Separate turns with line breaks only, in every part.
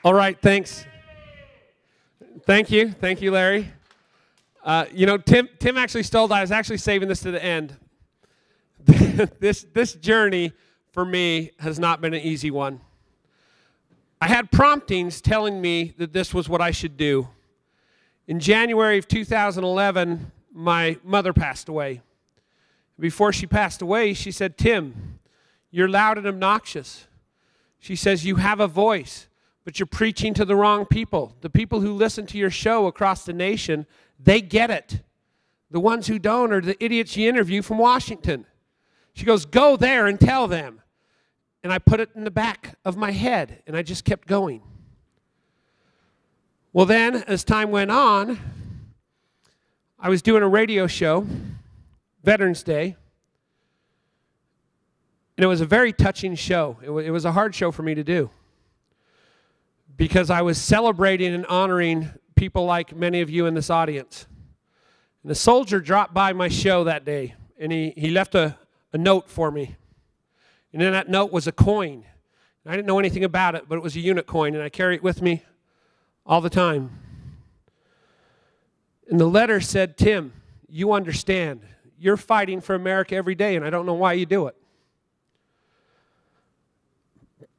All right, thanks. Thank you, Larry. Tim actually stole that. I was actually saving this to the end. This journey for me has not been an easy one. I had promptings telling me that this was what I should do. In January of 2011, my mother passed away. Before she passed away, she said, "Tim, you're loud and obnoxious." She says, "You have a voice, but you're preaching to the wrong people. The people who listen to your show across the nation, they get it. The ones who don't are the idiots you interview from Washington." She goes, "Go there and tell them." And I put it in the back of my head, and I just kept going. Well then, as time went on, I was doing a radio show, Veterans Day, and it was a very touching show. It was a hard show for me to do because I was celebrating and honoring people like many of you in this audience. And a soldier dropped by my show that day, and he left a note for me. And in that note was a coin. I didn't know anything about it, but it was a unit coin, and I carry it with me all the time. And the letter said, "Tim, you understand. You're fighting for America every day, and I don't know why you do it.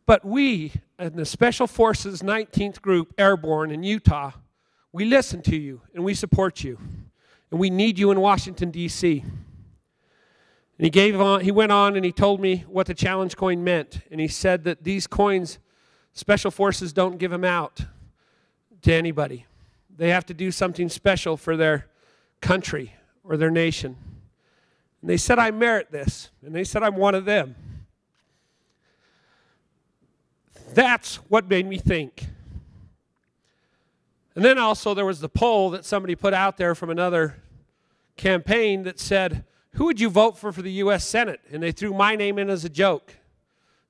But we, in the Special Forces 19th Group Airborne in Utah, we listen to you, and we support you. And we need you in Washington, D.C." And he went on and he told me what the challenge coin meant. And he said that these coins, Special Forces don't give them out to anybody. They have to do something special for their country or their nation. And they said I merit this. And they said I'm one of them. That's what made me think. And then also there was the poll that somebody put out there from another campaign that said, "Who would you vote for the U.S. Senate?" And they threw my name in as a joke.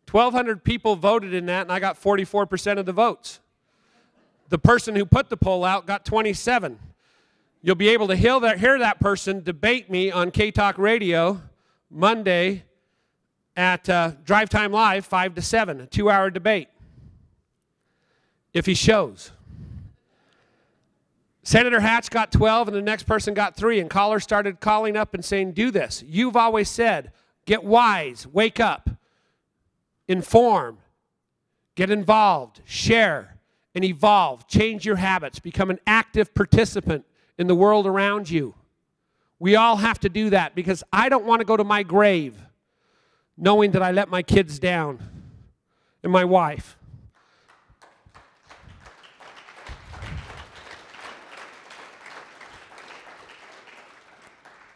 1,200 people voted in that, and I got 44% of the votes. The person who put the poll out got 27. You'll be able to hear that person debate me on K-Talk Radio Monday at Drive Time Live, 5 to 7, a 2-hour debate, if he shows. Senator Hatch got 12, and the next person got 3, and callers started calling up and saying, "Do this. You've always said, get wise, wake up, inform, get involved, share, and evolve. Change your habits. Become an active participant in the world around you." We all have to do that because I don't want to go to my grave knowing that I let my kids down and my wife.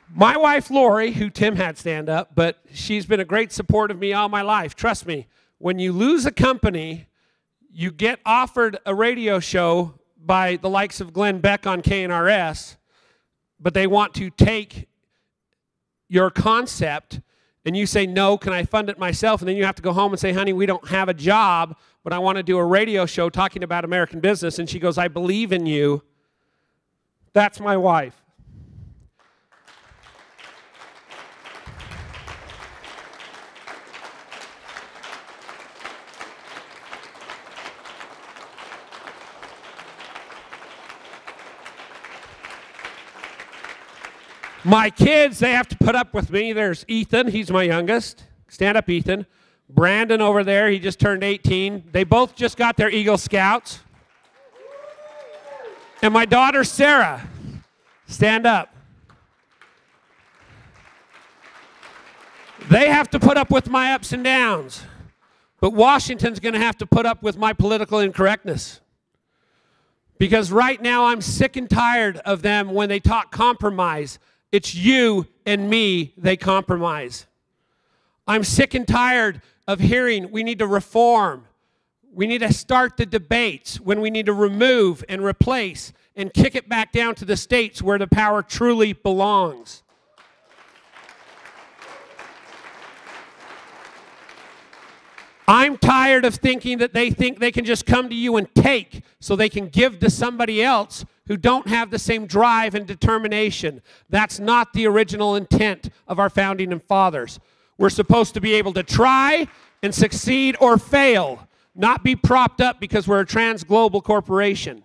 My wife, Lori, who Tim had stand up, but she's been a great support of me all my life. Trust me, when you lose a company, you get offered a radio show by the likes of Glenn Beck on KNRS, but they want to take your concept, and you say, "No, can I fund it myself?" And then you have to go home and say, "Honey, we don't have a job, but I want to do a radio show talking about American business." And she goes, "I believe in you." That's my wife. My kids, they have to put up with me. There's Ethan, he's my youngest. Stand up, Ethan. Brandon over there, he just turned 18. They both just got their Eagle Scouts. And my daughter, Sarah. Stand up. They have to put up with my ups and downs. But Washington's going to have to put up with my political incorrectness. Because right now I'm sick and tired of them when they talk compromise. It's you and me they compromise. I'm sick and tired of hearing we need to reform. We need to start the debates when we need to remove and replace and kick it back down to the states where the power truly belongs. I'm tired of thinking that they think they can just come to you and take so they can give to somebody else who don't have the same drive and determination. That's not the original intent of our founding fathers. We're supposed to be able to try and succeed or fail, not be propped up because we're a trans-global corporation.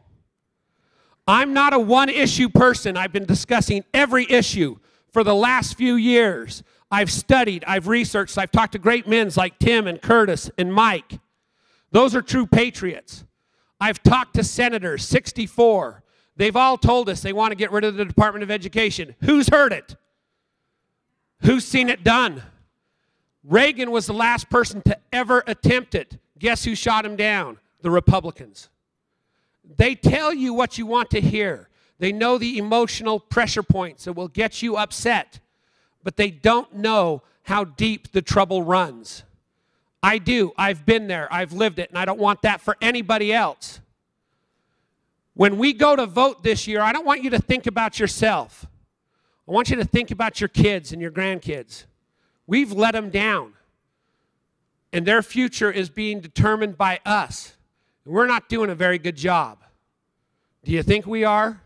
I'm not a one-issue person. I've been discussing every issue for the last few years. I've studied, I've researched, I've talked to great men like Tim and Curtis and Mike. Those are true patriots. I've talked to senators, 64. They've all told us they want to get rid of the Department of Education. Who's heard it? Who's seen it done? Reagan was the last person to ever attempt it. Guess who shot him down? The Republicans. They tell you what you want to hear. They know the emotional pressure points that will get you upset, but they don't know how deep the trouble runs. I do. I've been there. I've lived it, and I don't want that for anybody else. When we go to vote this year, I don't want you to think about yourself. I want you to think about your kids and your grandkids. We've let them down, and their future is being determined by us. We're not doing a very good job. Do you think we are?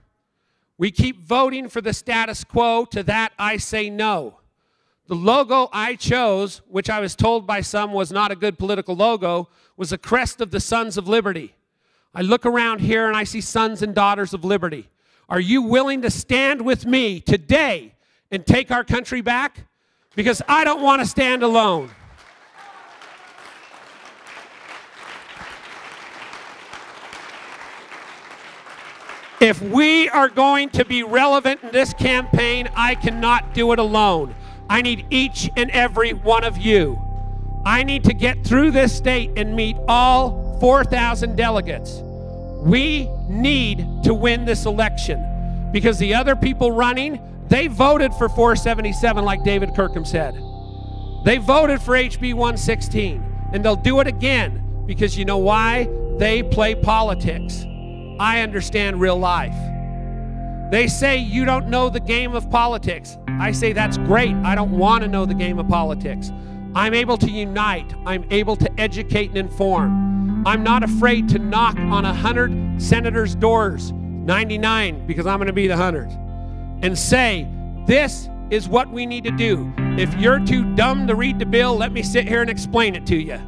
We keep voting for the status quo. To that, I say no. The logo I chose, which I was told by some was not a good political logo, was a crest of the Sons of Liberty. I look around here and I see sons and daughters of liberty. Are you willing to stand with me today and take our country back? Because I don't want to stand alone. If we are going to be relevant in this campaign, I cannot do it alone. I need each and every one of you. I need to get through this state and meet all 4,000 delegates. We need to win this election because the other people running, they voted for 477 like David Kirkham said. They voted for HB 116, and they'll do it again because you know why? They play politics. I understand real life. They say you don't know the game of politics. I say that's great. I don't want to know the game of politics. I'm able to unite. I'm able to educate and inform. I'm not afraid to knock on 100 senators' doors, 99 because I'm going to be the 100th, and say, this is what we need to do. If you're too dumb to read the bill, let me sit here and explain it to you.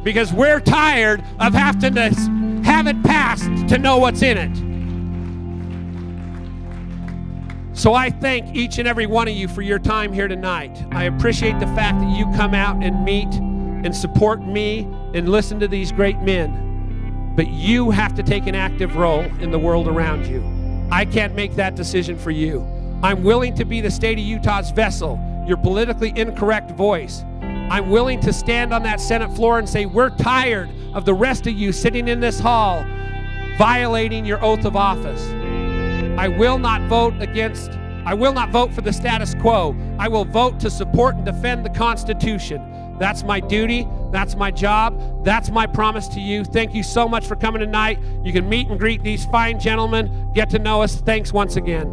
Because we're tired of having to have it passed to know what's in it. So I thank each and every one of you for your time here tonight. I appreciate the fact that you come out and meet and support me and listen to these great men. But you have to take an active role in the world around you. I can't make that decision for you. I'm willing to be the state of Utah's vessel, your politically incorrect voice. I'm willing to stand on that Senate floor and say, we're tired of the rest of you sitting in this hall violating your oath of office. I will not vote for the status quo. I will vote to support and defend the Constitution. That's my duty. That's my job. That's my promise to you. Thank you so much for coming tonight. You can meet and greet these fine gentlemen, get to know us. Thanks once again.